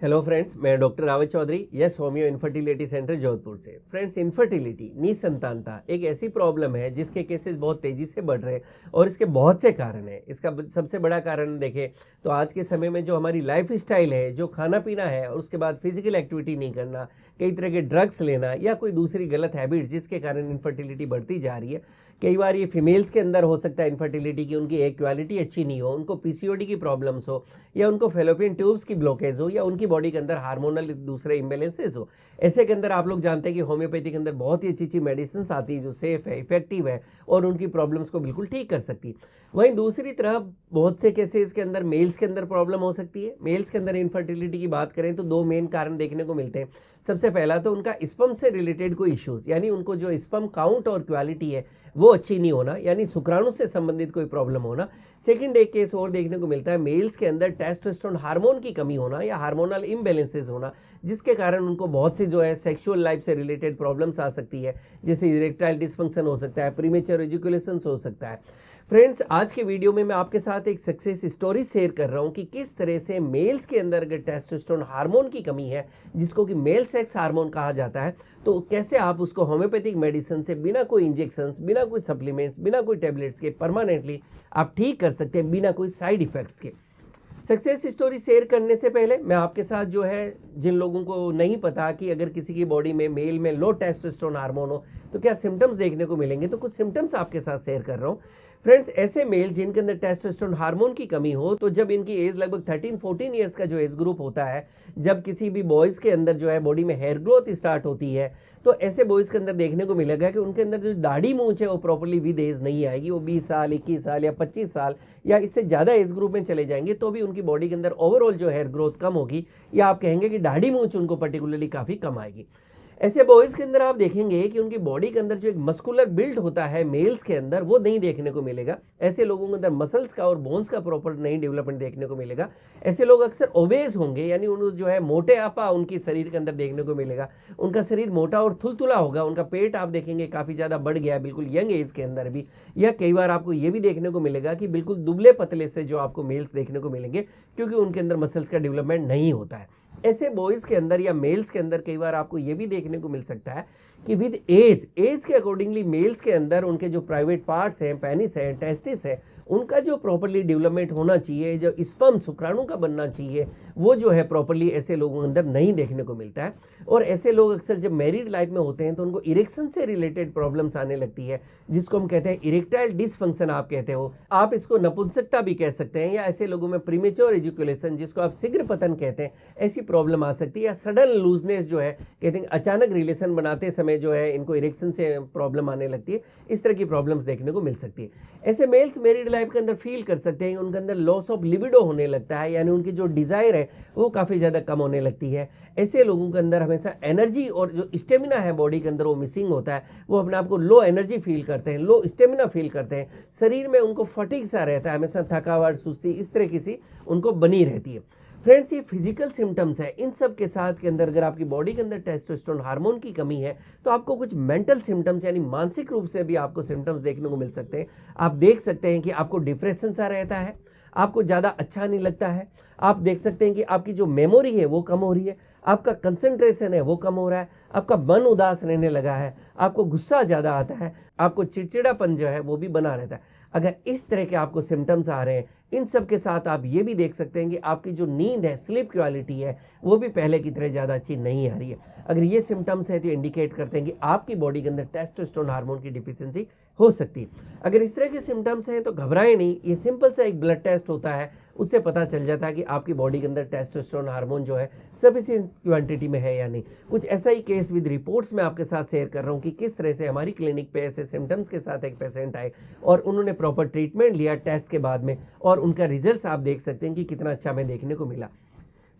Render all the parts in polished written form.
Hello friends, मैं doctor Rawat Chaudhary, Yash homeo infertility centre Jodhpur से। Friends, infertility निसंतानता एक ऐसी प्रॉब्लम है जिसके केसेस बहुत तेजी से बढ़ रहे हैं और इसके बहुत से कारण हैं। इसका सबसे बड़ा कारण देखें तो आज के समय में जो हमारी लाइफ स्टाइल है, जो खाना पीना है और उसके बाद फिजिकल एक्टिविटी नहीं करना, कई तरह के ड्रग्स लेना या कोई दूसरी गलत हैबिट्स जिसके कारण इनफर्टिलिटी बढ़ती जा रही है। कई बार ये फीमेल्स के अंदर हो सकता है इनफर्टिलिटी की, उनकी एक क्वालिटी अच्छी नहीं हो, उनको पीसीओडी की प्रॉब्लम्स हो या उनको फेलोपियन ट्यूब्स की ब्लॉकेज हो या उनकी बॉडी के अंदर हार्मोनल दूसरे इम्बेलेंसेस हो। ऐसे के अंदर आप लोग जानते हैं कि होम्योपैथी के अंदर बहुत ही अच्छी अच्छी मेडिसिन आती है जो सेफ है, इफेक्टिव है और उनकी प्रॉब्लम्स को बिल्कुल ठीक कर सकती है। वहीं दूसरी तरफ बहुत से केसेस के अंदर मेल्स के अंदर प्रॉब्लम हो सकती है। मेल्स के अंदर इनफर्टिलिटी की बात करें तो दो मेन कारण देखने को मिलते हैं। सबसे पहला तो उनका स्पर्म से रिलेटेड कोई इश्यूज, यानी उनको जो स्पर्म काउंट और क्वालिटी है वो अच्छी नहीं होना, यानी शुक्राणु से संबंधित कोई प्रॉब्लम होना। सेकंड एक केस और देखने को मिलता है मेल्स के अंदर टेस्टोस्टेरोन हार्मोन की कमी होना या हार्मोनल इम्बैलेंसेस होना, जिसके कारण उनको बहुत सी जो है सेक्सुअल लाइफ से रिलेटेड प्रॉब्लम्स आ सकती है, जैसे इरेक्टाइल डिस्फंक्शन हो सकता है, प्रीमेच्योर एजुकेशन हो सकता है। फ्रेंड्स, आज के वीडियो में मैं आपके साथ एक सक्सेस स्टोरी शेयर कर रहा हूं कि किस तरह से मेल्स के अंदर अगर टेस्टोस्टेरोन हार्मोन की कमी है, जिसको कि मेल सेक्स हार्मोन कहा जाता है, तो कैसे आप उसको होम्योपैथिक मेडिसिन से बिना कोई इंजेक्शन, बिना कोई सप्लीमेंट्स, बिना कोई टेबलेट्स के परमानेंटली आप ठीक कर सकते हैं बिना कोई साइड इफेक्ट्स के। सक्सेस स्टोरी शेयर करने से पहले मैं आपके साथ जो है, जिन लोगों को नहीं पता कि अगर किसी की बॉडी में मेल में लो टेस्टोस्टेरोन हार्मोन हो तो क्या सिम्टम्स देखने को मिलेंगे, तो कुछ सिम्टम्स आपके साथ शेयर कर रहा हूँ। फ्रेंड्स, ऐसे मेल जिनके अंदर टेस्टोस्टेरोन हार्मोन की कमी हो, तो जब इनकी एज लगभग 13-14 ईयर्स का जो एज ग्रुप होता है, जब किसी भी बॉयज़ के अंदर जो है बॉडी में हेयर ग्रोथ स्टार्ट होती है, तो ऐसे बॉयज़ के अंदर देखने को मिलेगा कि उनके अंदर जो दाढ़ी मूंछ है वो प्रॉपर्ली विद एज नहीं आएगी। वो 20 साल, 21 साल या 25 साल या इससे ज़्यादा एज ग्रुप में चले जाएंगे तो भी उनकी बॉडी के अंदर ओवरऑल जो हेयर ग्रोथ कम होगी, या आप कहेंगे कि दाढ़ी मूंछ उनको पर्टिकुलरली काफ़ी कम आएगी। ऐसे बॉयज़ के अंदर आप देखेंगे कि उनकी बॉडी के अंदर जो एक मस्कुलर बिल्ड होता है मेल्स के अंदर, वो नहीं देखने को मिलेगा। ऐसे लोगों के अंदर मसल्स का और बोन्स का प्रॉपर नहीं डेवलपमेंट देखने को मिलेगा। ऐसे लोग अक्सर ओबेज होंगे, यानी उन जो है मोटेपा उनकी शरीर के अंदर देखने को मिलेगा। उनका शरीर मोटा और थुलथुला होगा, उनका पेट आप देखेंगे काफ़ी ज़्यादा बढ़ गया है बिल्कुल यंग एज के अंदर भी। या कई बार आपको ये भी देखने को मिलेगा कि बिल्कुल दुबले पतले से जो आपको मेल्स देखने को मिलेंगे, क्योंकि उनके अंदर मसल्स का डेवलपमेंट नहीं होता है। ऐसे बॉयज़ के अंदर या मेल्स के अंदर कई बार आपको ये भी देखने को मिल सकता है कि विद एज के अकॉर्डिंगली मेल्स के अंदर उनके जो प्राइवेट पार्ट्स हैं, पेनिस है, टेस्टिस है, उनका जो प्रॉपर्ली डेवलपमेंट होना चाहिए, जो स्पर्म शुक्राणु का बनना चाहिए, वो जो है प्रॉपर्ली ऐसे लोगों के अंदर नहीं देखने को मिलता है। और ऐसे लोग अक्सर जब मैरिड लाइफ में होते हैं तो उनको इरेक्शन से रिलेटेड प्रॉब्लम्स आने लगती है, जिसको हम कहते हैं इरेक्टाइल डिसफंक्शन। आप कहते हो, आप इसको नपुंसकता भी कह सकते हैं, या ऐसे लोगों में प्रीमेच्योर एजुकेशन, जिसको आप शीघ्र पतन कहते हैं, ऐसी प्रॉब्लम आ सकती है। या सडन लूजनेस जो है, कहते हैं अचानक रिलेशन बनाते समय जो है इनको इरेक्शन से प्रॉब्लम आने लगती है। इस तरह की प्रॉब्लम्स देखने को मिल सकती है। ऐसे मेल्स मैरिड लाइफ के अंदर फील कर सकते हैं, उनके अंदर लॉस ऑफ लिबिडो होने लगता है, यानी उनकी जो डिजायर है वो काफ़ी ज़्यादा कम होने लगती है। ऐसे लोगों के अंदर हमेशा एनर्जी और जो स्टेमिना है बॉडी के अंदर वो मिसिंग होता है। वो अपने आप को लो एनर्जी फील करते हैं, लो स्टेमिना फील करते हैं, शरीर में उनको फटीग सा रहता है, हमेशा थकावट, सुस्ती इस तरह की सी उनको बनी रहती है। फ्रेंड्स, ये फिजिकल सिम्टम्स है। इन सब के साथ के अंदर अगर आपकी बॉडी के अंदर टेस्टोस्टेरोन हार्मोन की कमी है तो आपको कुछ मेंटल सिम्टम्स, यानी मानसिक रूप से भी आपको सिम्टम्स देखने को मिल सकते हैं। आप देख सकते हैं कि आपको डिप्रेशन सा रहता है, आपको ज़्यादा अच्छा नहीं लगता है। आप देख सकते हैं कि आपकी जो मेमोरी है वो कम हो रही है, आपका कंसंट्रेशन है वो कम हो रहा है, आपका मन उदास रहने लगा है, आपको गुस्सा ज़्यादा आता है, आपको चिड़चिड़ापन जो है वो भी बना रहता है। अगर इस तरह के आपको सिम्टम्स आ रहे हैं, इन सब के साथ आप ये भी देख सकते हैं कि आपकी जो नींद है, स्लीप क्वालिटी है, वो भी पहले की तरह ज़्यादा अच्छी नहीं आ रही है। अगर ये सिम्टम्स है तो इंडिकेट करते हैं कि आपकी बॉडी के अंदर टेस्टोस्टेरोन हार्मोन की डिफिशियंसी हो सकती है। अगर इस तरह के सिम्टम्स हैं तो घबराएं नहीं, ये सिंपल सा एक ब्लड टेस्ट होता है, उससे पता चल जाता है कि आपकी बॉडी के अंदर टेस्टोस्टेरोन हार्मोन जो है सफिशिएंट क्वांटिटी में है या नहीं। कुछ ऐसा ही केस विद रिपोर्ट्स में आपके साथ शेयर कर रहा हूँ कि किस तरह से हमारी क्लिनिक पे ऐसे सिम्टम्स के साथ एक पेशेंट आए और उन्होंने प्रॉपर ट्रीटमेंट लिया टेस्ट के बाद में, और उनका रिजल्ट आप देख सकते हैं कि कितना अच्छा हमें देखने को मिला।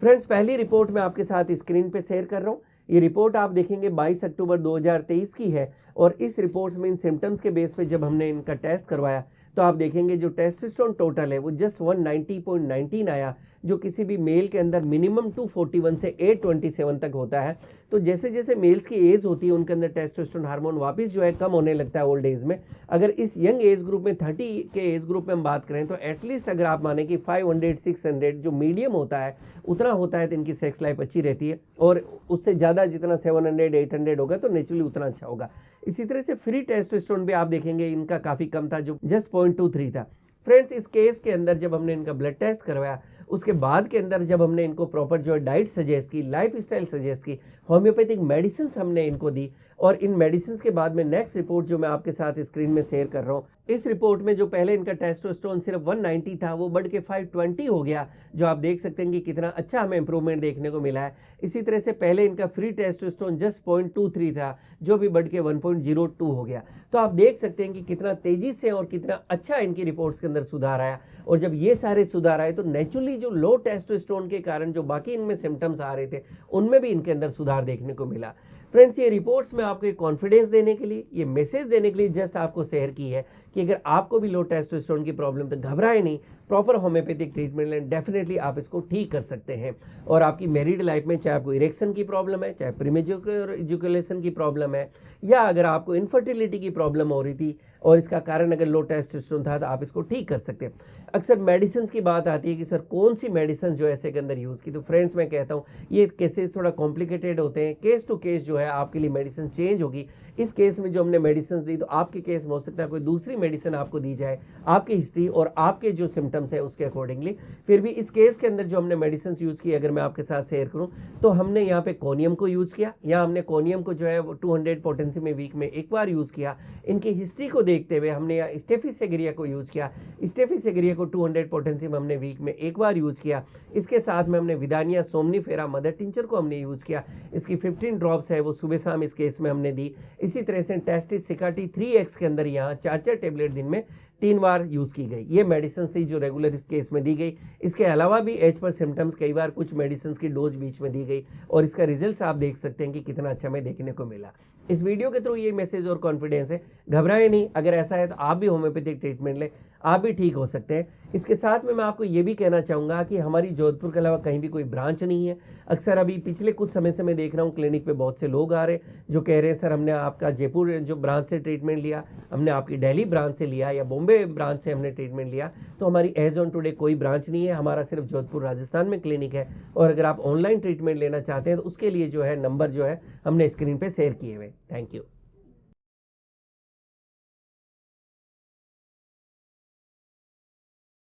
फ्रेंड्स, पहली रिपोर्ट मैं आपके साथ स्क्रीन पे शेयर कर रहा हूँ। ये रिपोर्ट आप देखेंगे 22 अक्टूबर 2023 की है, और इस रिपोर्ट में इन सिम्टम्स के बेस पे जब हमने इनका टेस्ट करवाया तो आप देखेंगे जो टेस्टोस्टेरोन टोटल है वो जस्ट 190.19 आया, जो किसी भी मेल के अंदर मिनिमम 241 से 827 तक होता है। तो जैसे जैसे मेल्स की एज होती है उनके अंदर टेस्टोस्टेरोन हार्मोन वापस जो है कम होने लगता है ओल्ड एज में। अगर इस यंग एज ग्रुप में 30 के एज ग्रुप में हम बात करें तो एटलीस्ट अगर आप माने कि 500-600 जो मीडियम होता है उतना होता है तो इनकी सेक्स लाइफ अच्छी रहती है, और उससे ज़्यादा जितना 700-800 होगा तो नेचुरली उतना अच्छा होगा। इसी तरह से फ्री टेस्टोस्टेरोन भी आप देखेंगे इनका काफ़ी कम था, जो जस्ट 0.23 था। फ्रेंड्स, इस केस के अंदर जब हमने इनका ब्लड टेस्ट करवाया उसके बाद के अंदर जब हमने इनको प्रॉपर जो है डाइट सजेस्ट की, लाइफ स्टाइल सजेस्ट की, होम्योपैथिक मेडिसिन हमने इनको दी, और इन मेडिसिन के बाद में नेक्स्ट रिपोर्ट जो मैं आपके साथ स्क्रीन में शेयर कर रहा हूँ, इस रिपोर्ट में जो पहले इनका टेस्टोस्टेरोन सिर्फ 190 था वो बढ़ के 520 हो गया, जो आप देख सकते हैं कि कितना अच्छा हमें इंप्रूवमेंट देखने को मिला है। इसी तरह से पहले इनका फ्री टेस्टोस्टेरोन जस्ट 0.23 था, जो भी बढ़ के 1.02 हो गया। तो आप देख सकते हैं कि कितना तेजी से और कितना अच्छा इनकी रिपोर्ट्स के अंदर सुधार आया। और जब ये सारे सुधार आए तो नेचुरली जो लो टेस्टोस्टेरोन के कारण जो बाकी इनमें सिम्टम्स आ रहे थे उनमें भी इनके अंदर सुधार देखने को मिला। फ्रेंड्स, ये रिपोर्ट्स में आपको एक कॉन्फिडेंस देने के लिए, ये मैसेज देने के लिए जस्ट आपको शेयर की है कि अगर आपको भी लो टेस्टोस्टेरोन की प्रॉब्लम तो घबराए नहीं, प्रॉपर होम्योपैथिक ट्रीटमेंट लें, डेफिनेटली आप इसको ठीक कर सकते हैं। और आपकी मैरिड लाइफ में चाहे आपको इरेक्शन की प्रॉब्लम है, चाहे प्रीमेच्योर इजैकुलेशन की प्रॉब्लम है, या अगर आपको इनफर्टिलिटी की प्रॉब्लम हो रही थी और इसका कारण अगर लो टेस्टोस्टेरोन था तो आप इसको ठीक कर सकते हैं। अक्सर मेडिसिन की बात आती है कि सर कौन सी मेडिसिन जो ऐसे के अंदर यूज़ की, तो फ्रेंड्स मैं कहता हूँ ये केसेस थोड़ा कॉम्प्लिकेटेड होते हैं, केस टू केस जो है आपके लिए मेडिसिन चेंज होगी। इस केस में जो हमने मेडिसिन दी तो आपके केस में हो सकता है कोई दूसरी मेडिसिन आपको दी जाए आपकी हिस्ट्री और आपके जो सिम्टम्स है उसके अकॉर्डिंगली। फिर भी इस केस के अंदर जो हमने मेडिसिन यूज़ की अगर मैं आपके साथ शेयर करूँ तो हमने यहाँ पे कोनियम को यूज़ किया, यहाँ हमने कोनियम को जो है 200 पोटेंसी में वीक में एक बार यूज़ किया। इनकी हिस्ट्री को देखते हुए हमने यहाँ स्टेफिसेग्रिया को यूज़ किया, स्टेफिसेग्रिया को 200 पोटेंसी में हमने वीक में एक बार यूज़ किया। इसके साथ में हमने विदानिया सोमनीफेरा मदर टिंचर को हमने यूज़ किया, इसकी 15 ड्रॉप्स है वो सुबह शाम इस केस में हमने दी। इसी तरह से टेस्टिस सिकाटी 3x के अंदर यहाँ 4 टेबलेट दिन में 3 बार यूज़ की गई। ये मेडिसिन थी जो रेगुलर इस केस में दी गई। इसके अलावा भी एज पर सिम्टम्स कई बार कुछ मेडिसिन की डोज बीच में दी गई और इसका रिजल्ट आप देख सकते हैं कि कितना अच्छा हमें देखने को मिला। इस वीडियो के थ्रू ये मैसेज और कॉन्फिडेंस है, घबराएं नहीं, अगर ऐसा है तो आप भी होम्योपैथिक ट्रीटमेंट लें, आप भी ठीक हो सकते हैं। इसके साथ में मैं आपको ये भी कहना चाहूँगा कि हमारी जोधपुर के अलावा कहीं भी कोई ब्रांच नहीं है। अक्सर अभी पिछले कुछ समय से मैं देख रहा हूँ क्लिनिक पे बहुत से लोग आ रहे हैं जो कह रहे हैं सर हमने आपका जयपुर जो ब्रांच से ट्रीटमेंट लिया, हमने आपकी दिल्ली ब्रांच से लिया या बॉम्बे ब्रांच से हमने ट्रीटमेंट लिया। तो हमारी एज ऑन टुडे कोई ब्रांच नहीं है, हमारा सिर्फ जोधपुर राजस्थान में क्लिनिक है। और अगर आप ऑनलाइन ट्रीटमेंट लेना चाहते हैं तो उसके लिए जो है नंबर जो है हमने स्क्रीन पर शेयर किए हुए। Thank you.